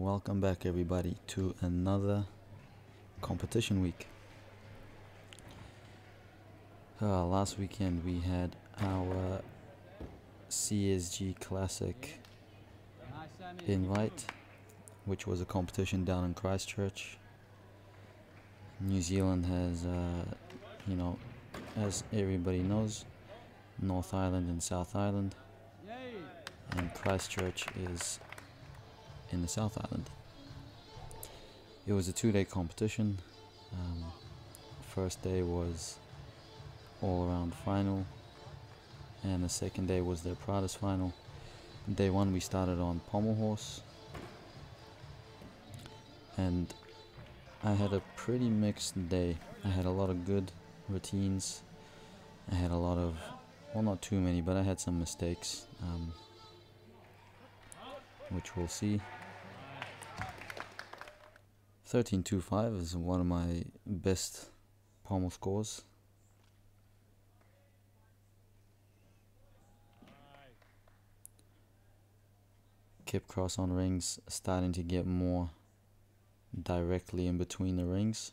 Welcome back everybody to another competition week. Last weekend we had our CSG Classic invite, which was a competition down in Christchurch. New Zealand has, as everybody knows, North Island and South Island, and Christchurch is in the South Island. It was a 2-day competition. First day was all around final, and the second day was the apparatus final. Day 1 we started on pommel horse, and I had a pretty mixed day. I had a lot of good routines. I had a lot of, well, not too many, but I had some mistakes, which we'll see. 13.25 is one of my best pommel scores. Kip cross on rings, starting to get more directly in between the rings.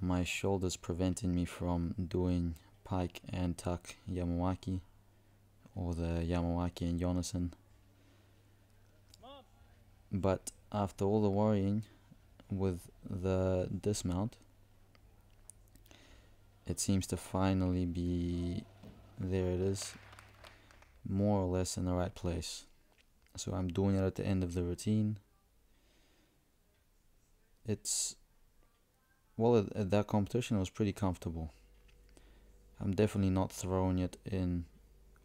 My shoulders preventing me from doing pike and tuck Yamawaki, or the Yamawaki and Yonasan. But after all the worrying with the dismount, it seems to finally be, there it is, more or less in the right place. So I'm doing it at the end of the routine. It's, well, at that competition it was pretty comfortable. I'm definitely not throwing it in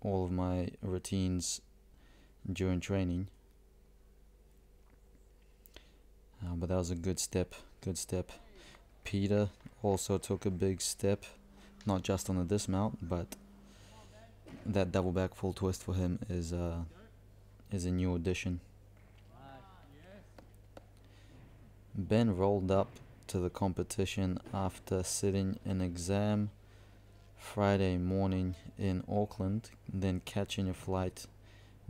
all of my routines during training. But that was a good step. Peter also took a big step, not just on the dismount, but that double back full twist for him is a new addition. Ben rolled up to the competition after sitting an exam Friday morning in Auckland, then catching a flight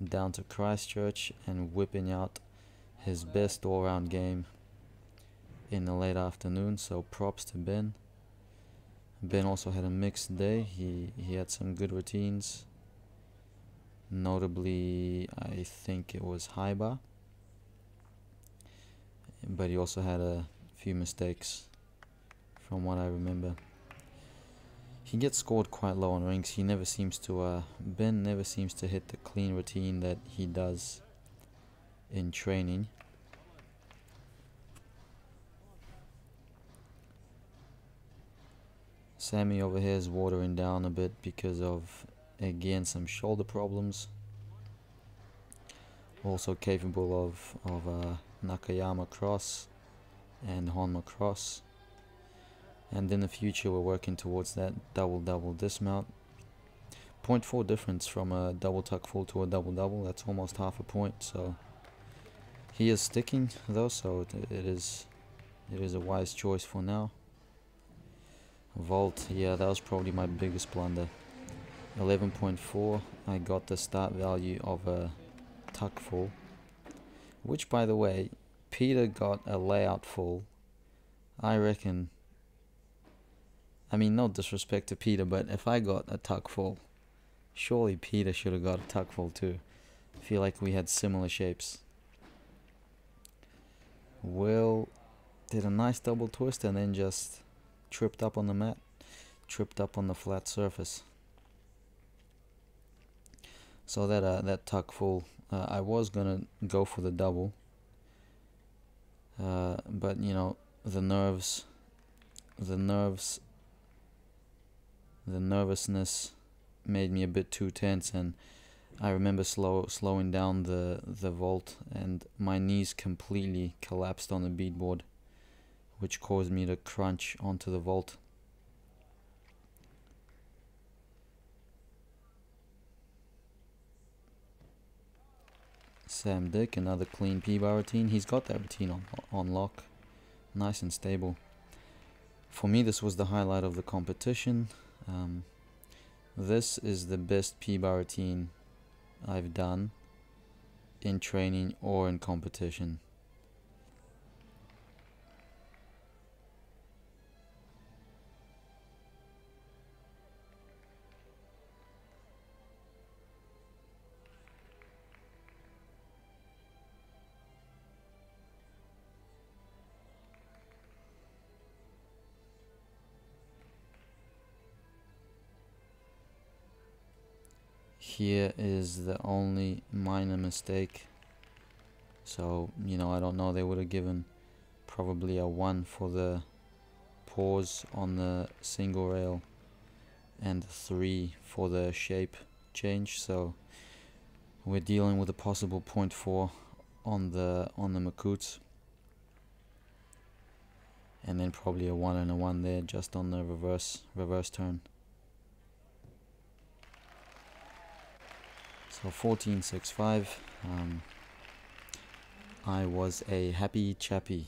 down to Christchurch and whipping out his best all-round game in the late afternoon, so props to Ben. Ben also had a mixed day. He had some good routines, notably I think it was high bar, but he also had a few mistakes from what I remember. He gets scored quite low on rings. He never seems to Ben never seems to hit the clean routine that he does in training. Sammy over here is watering down a bit because of, again, some shoulder problems. Also capable of Nakayama cross and Honma cross. And in the future we're working towards that double dismount. 0.4 difference from a double tuck full to a double. That's almost half a point. So he is sticking though, so it is a wise choice for now. Vault, yeah, that was probably my biggest blunder. 11.4, I got the start value of a tuck full, which by the way, Peter got a layout full. I reckon, I mean, no disrespect to Peter, but if I got a tuck full, surely Peter should have got a tuck full too. I feel like we had similar shapes. Will did a nice double twist and then just tripped up on the mat, tripped up on the flat surface. So that tuck full, I was gonna go for the double, but you know, the nervousness made me a bit too tense, and I remember slowing down the vault, and my knees completely collapsed on the beadboard, which caused me to crunch onto the vault. Sam Dick, another clean P-bar routine. He's got that routine on lock, nice and stable. For me, this was the highlight of the competition. This is the best P-bar routine I've done in training or in competition. Here is the only minor mistake. So, you know, I don't know, they would have given probably a 1 for the pause on the single rail and 3 for the shape change. So we're dealing with a possible 0.4 on the Makutes, and then probably a 1 and a 1 there just on the reverse turn. So 14.65. I was a happy chappy.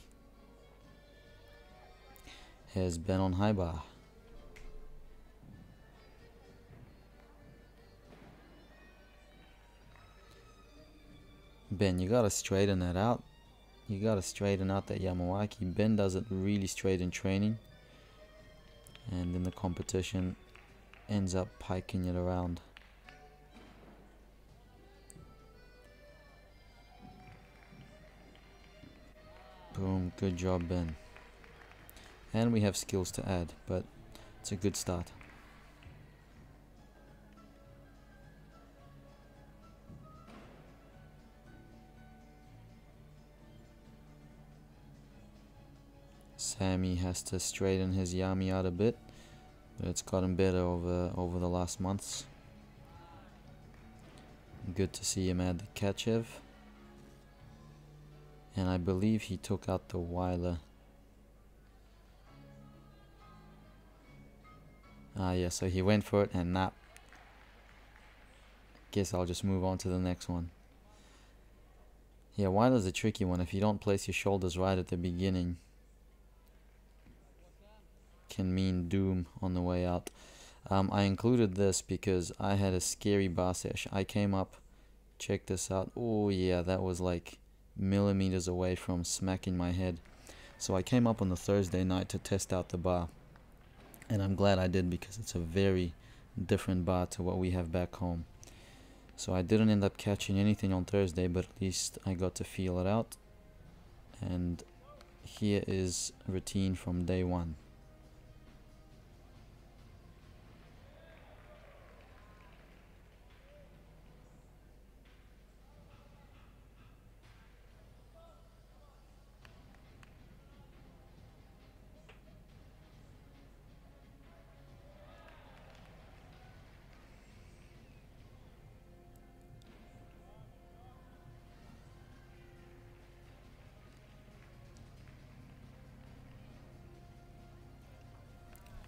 Here's Ben on high bar. Ben, you gotta straighten that out. You gotta straighten out that Yamawaki. Ben does it really straight in training, and in the competition ends up piking it around. Boom, good job, Ben. And we have skills to add, but it's a good start. Sammy has to straighten his Yami out a bit, but it's gotten better over the last months. Good to see him add the Kachev. And I believe he took out the Weiler. Yeah, so he went for it and nah. Guess I'll just move on to the next one. Yeah, Weiler's a tricky one. If you don't place your shoulders right at the beginning, can mean doom on the way out. I included this because I had a scary bar sesh. I came up, check this out. Oh yeah, that was like millimeters away from smacking my head. So I came up on the Thursday night to test out the bar, and I'm glad I did because it's a very different bar to what we have back home. So I didn't end up catching anything on Thursday, but at least I got to feel it out. And here is routine from day one.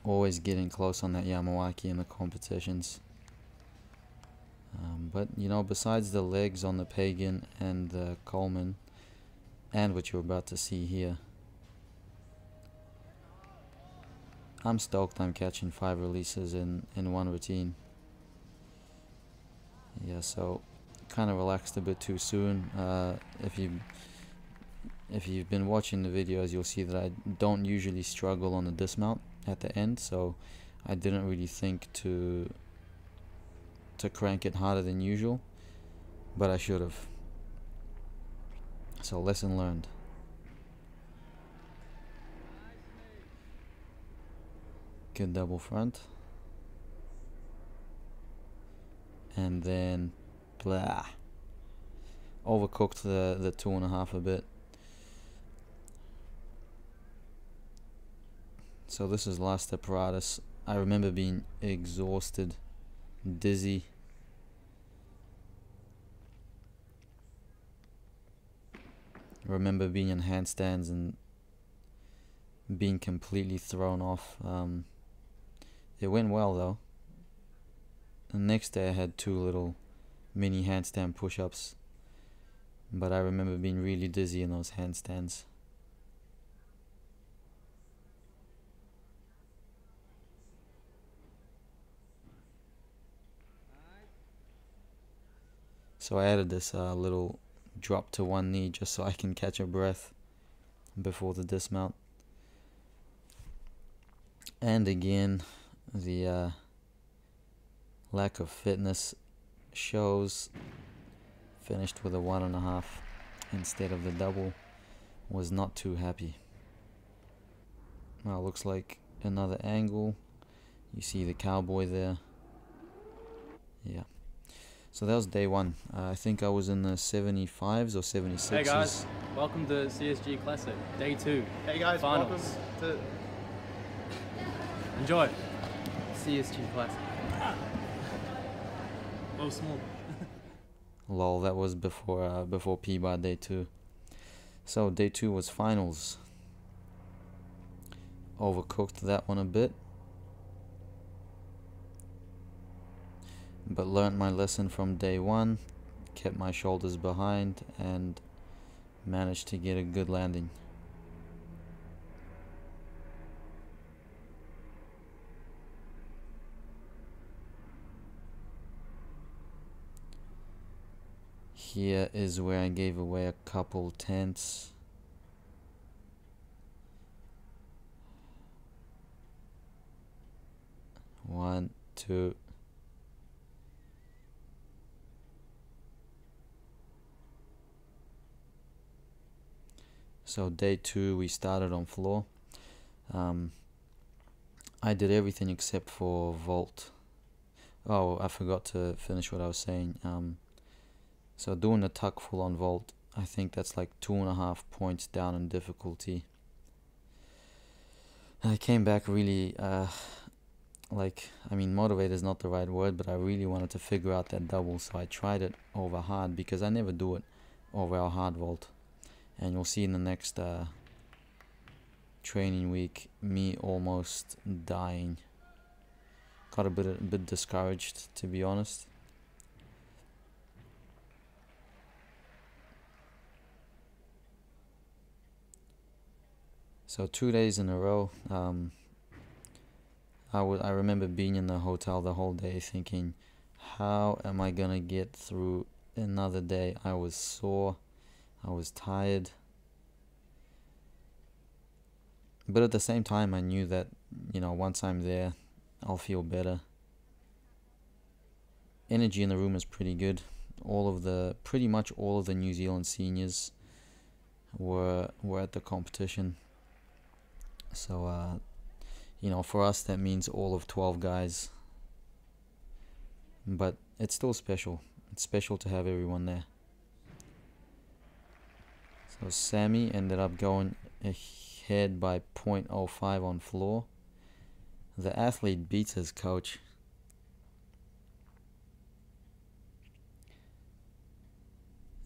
Always getting close on that Yamawaki in the competitions. But you know, besides the legs on the Pagan and the Coleman, and what you're about to see here, I'm stoked I'm catching 5 releases in one routine. Yeah, so kind of relaxed a bit too soon. If you've been watching the videos, you'll see that I don't usually struggle on the dismount at the end, so I didn't really think to crank it harder than usual, but I should have. So lesson learned. Good double front, and then blah, overcooked the 2.5 a bit. So this is last apparatus. I remember being exhausted, dizzy. I remember being in handstands and being completely thrown off. It went well though. The next day I had 2 little mini handstand push-ups, but I remember being really dizzy in those handstands. So I added this little drop to one knee just so I can catch a breath before the dismount. And again, the lack of fitness shows. Finished with a 1.5 instead of the double. Was not too happy. Well, looks like another angle. You see the cowboy there. Yeah. So that was day one. I think I was in the 75s or 76s. Hey guys, welcome to CSG Classic, day 2. Hey guys, finals. welcome to Enjoy. CSG Classic. Oh, small. Lol, that was before P-bar day 2. So day 2 was finals. Overcooked that one a bit, but learnt my lesson from day 1, kept my shoulders behind and managed to get a good landing. Here is where I gave away a couple tenths. One, two. So day 2 we started on floor. I did everything except for vault. Oh, I forgot to finish what I was saying. So doing the tuck full on vault, I think that's like 2.5 points down in difficulty. I came back really motivated is not the right word, but I really wanted to figure out that double, so I tried it over hard because I never do it over our hard vault. And you'll see in the next training week me almost dying. Got a bit discouraged, to be honest. So 2 days in a row, I remember being in the hotel the whole day thinking, how am I gonna get through another day? I was sore, I was tired, but at the same time I knew that, once I'm there, I'll feel better. Energy in the room is pretty good. Pretty much all of the New Zealand seniors were at the competition. So, for us that means all of 12 guys. But it's still special. It's special to have everyone there. So Sammy ended up going ahead by 0.05 on floor. The athlete beats his coach.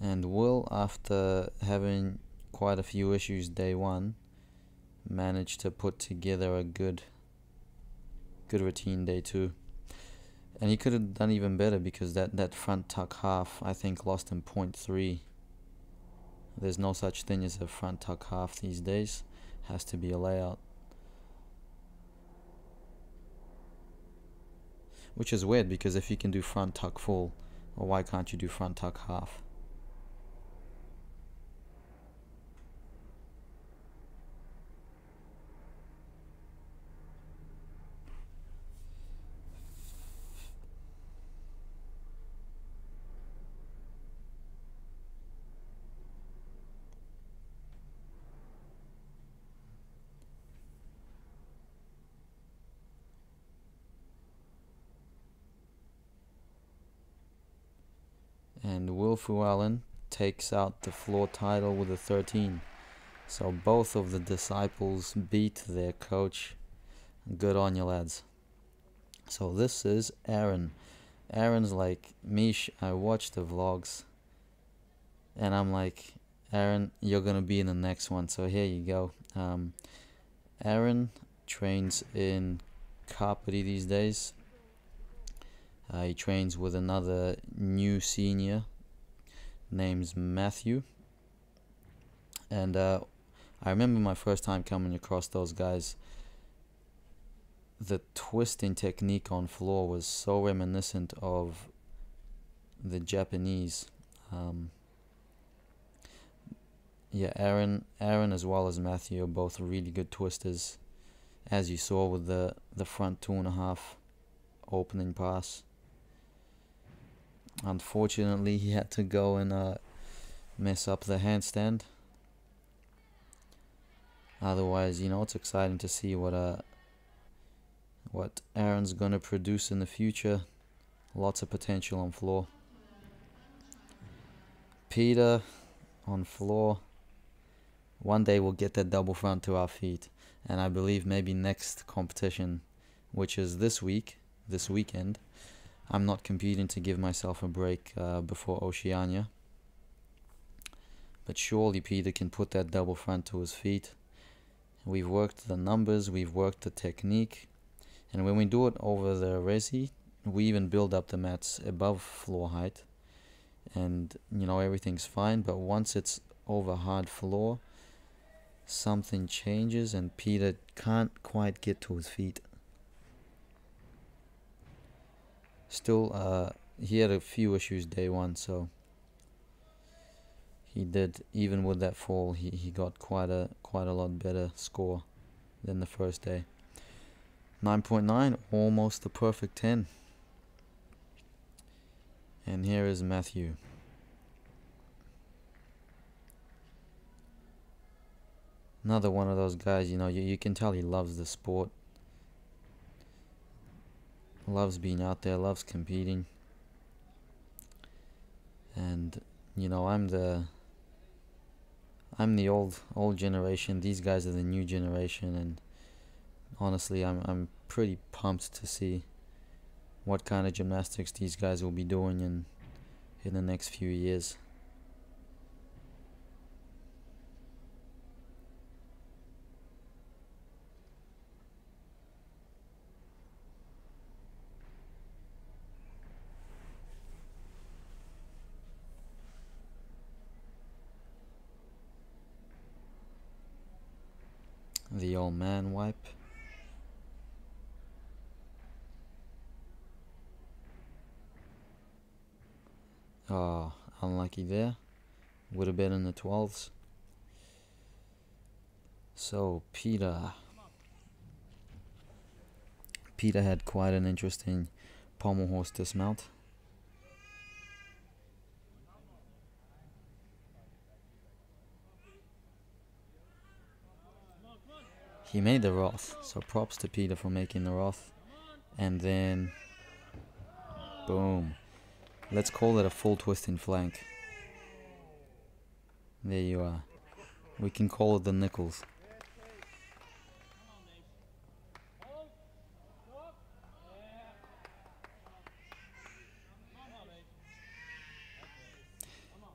And Will, after having quite a few issues day 1, managed to put together a good routine day 2. And he could have done even better because that front tuck half, I think, lost him 0.3. There's no such thing as a front tuck half these days. Has to be a layout. Which is weird because if you can do front tuck full, well, why can't you do front tuck half? And Will Allen takes out the floor title with a 13. So both of the disciples beat their coach. Good on you, lads. So this is Aaron. Aaron's like, Mish, I watched the vlogs and I'm like, Aaron, you're gonna be in the next one. So here you go. Aaron trains in Kapiti these days. He trains with another new senior named Mathieu. And I remember my first time coming across those guys. The twisting technique on floor was so reminiscent of the Japanese. yeah, Aaron as well as Mathieu are both really good twisters, as you saw with the front 2.5 opening pass. Unfortunately, he had to go and mess up the handstand. Otherwise, you know, it's exciting to see what Aaron's gonna produce in the future. Lots of potential on floor. Peter on floor. One day we'll get that double front to our feet, and I believe maybe next competition, which is this weekend, I'm not competing to give myself a break before Oceania. But surely Peter can put that double front to his feet. We've worked the numbers, we've worked the technique, and when we do it over the resi, we even build up the mats above floor height, and you know, everything's fine. But once it's over hard floor, something changes and Peter can't quite get to his feet. Still, he had a few issues day one, so he did, even with that fall, he got quite a lot better score than the first day. 9.9, almost a perfect 10. And here is Mathieu. Another one of those guys, you know, you can tell he loves the sport. Loves being out there, loves competing. And, you know, I'm the old generation. These guys are the new generation, and honestly, I'm pretty pumped to see what kind of gymnastics these guys will be doing in the next few years. The old man wipe. Oh, unlucky there. Would have been in the 12s. So Peter had quite an interesting pommel horse dismount. He made the Roth, so props to Peter for making the Roth. And then, boom. Let's call it a full twisting flank. There you are. We can call it the Nichols.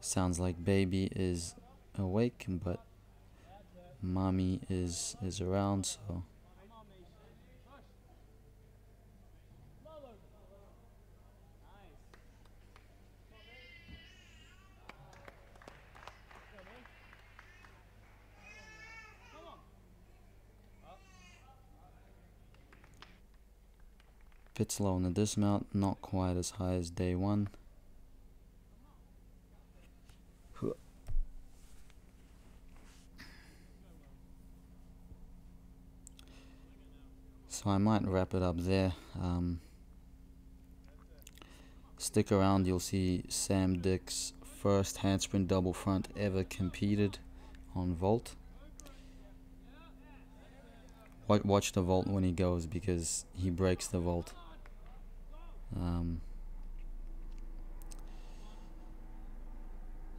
Sounds like baby is awake, but mommy is around, so bit slow in the dismount, not quite as high as day one. So I might wrap it up there. Stick around, you'll see Sam Dick's first handspring double front ever competed on vault. Watch the vault when he goes, because he breaks the vault.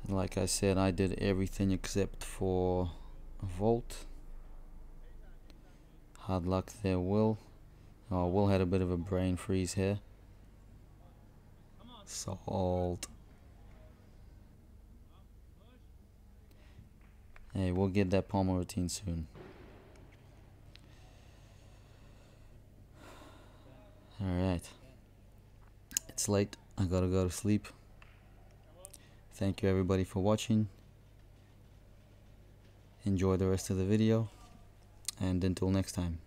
Like I said, I did everything except for vault. Hard luck there, Will. Oh, Will had a bit of a brain freeze here. Salt. Hey, we'll get that pommel routine soon. Alright. It's late. I gotta go to sleep. Thank you everybody for watching. Enjoy the rest of the video. And until next time.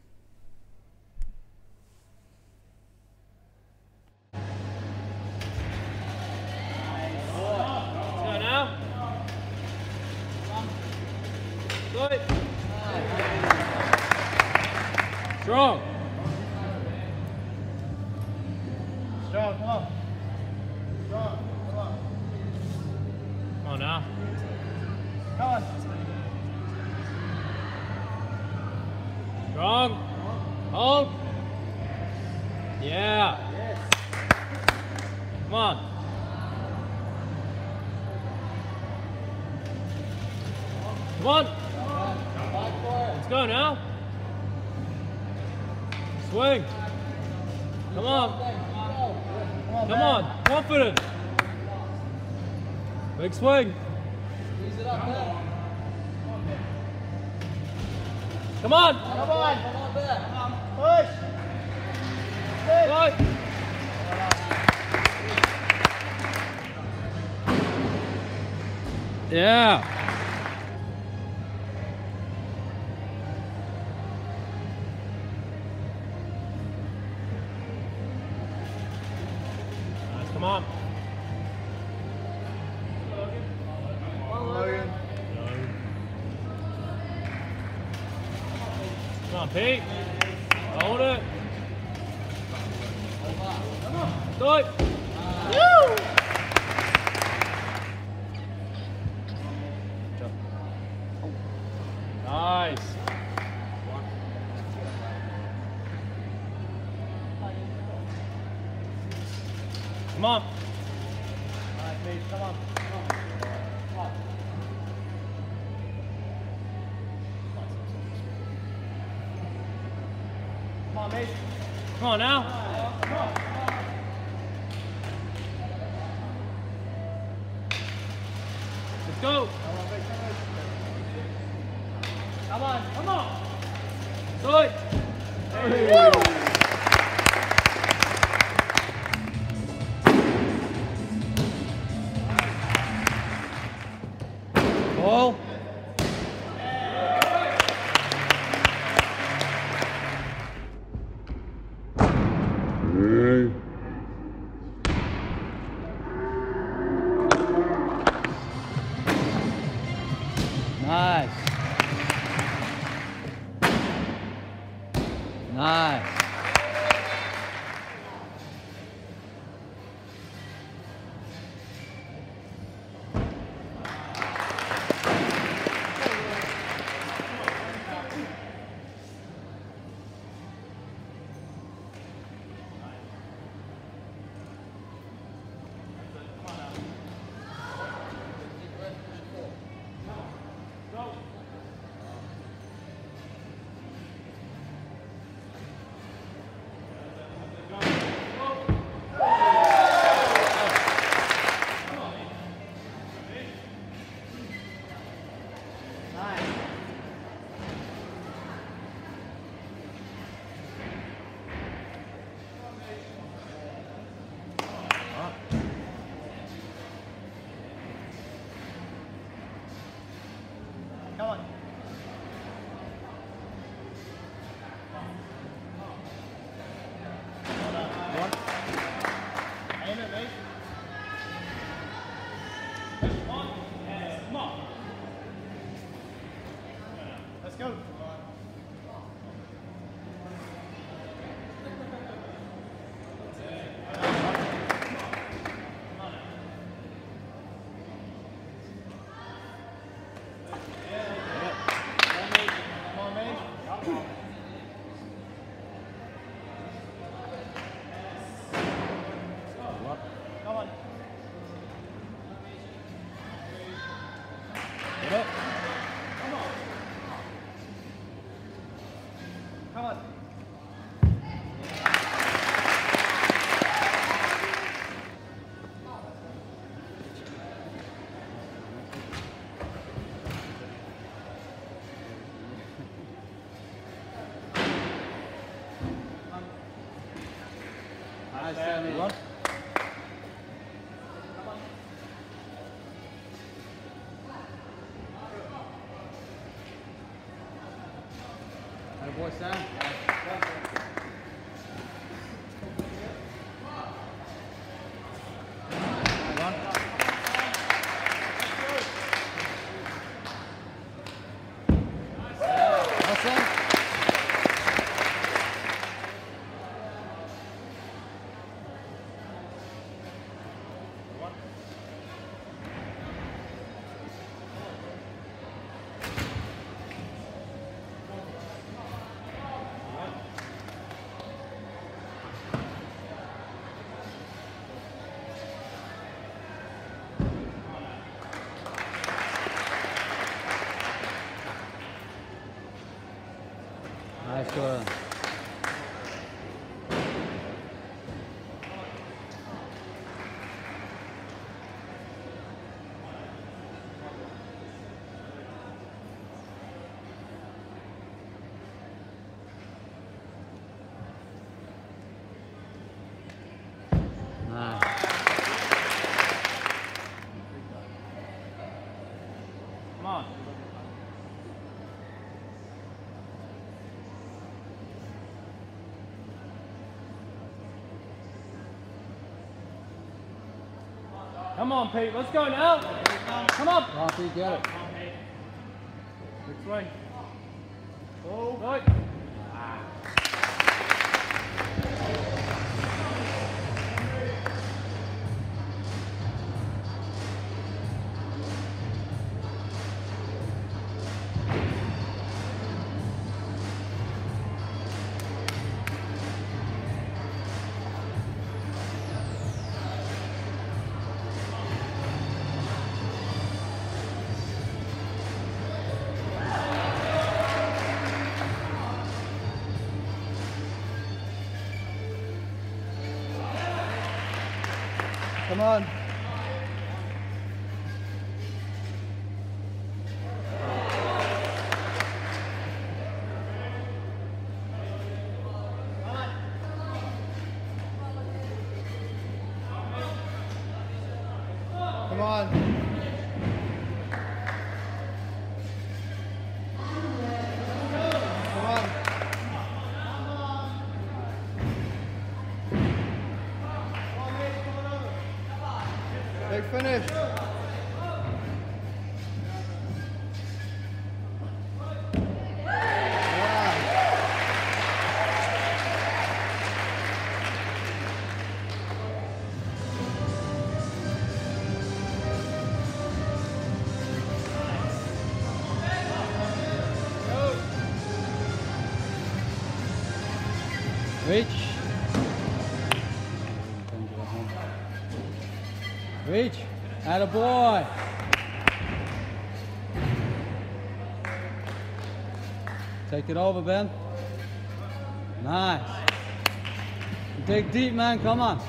Strong. Strong, come on. Strong, come on. Come on now. Come on. Strong. Hold. Yeah. Yes. Come on. Come on. Let's go now. Swing. Come on. Come on. Confident. Big swing. Ease it up there. Come on. Come on. Come on there. Push. Go. Yeah. Nice, come on. Logan. Come on, Pete. Hold it. Do it. Woo! Nice. Come on. Alright, Pete, come on. Come on. Come on. Come on, mate. Come on now. Come on. Let's go. Come on, come on. Do it. Ball. Nice. Nice. Come on. Aim it, mate. Let's go. Come on, mate. Come on. Get up. Come on. Nice, Sammy. One. Boy, Sam. Come on, Pete. Let's go now. Come on. Come on, Pete. Get it. Which way? Oh, right. Come on. Come on. Come on. Big finish. Reach. Reach. Atta boy. Take it over, Ben. Nice. Dig deep, man. Come on.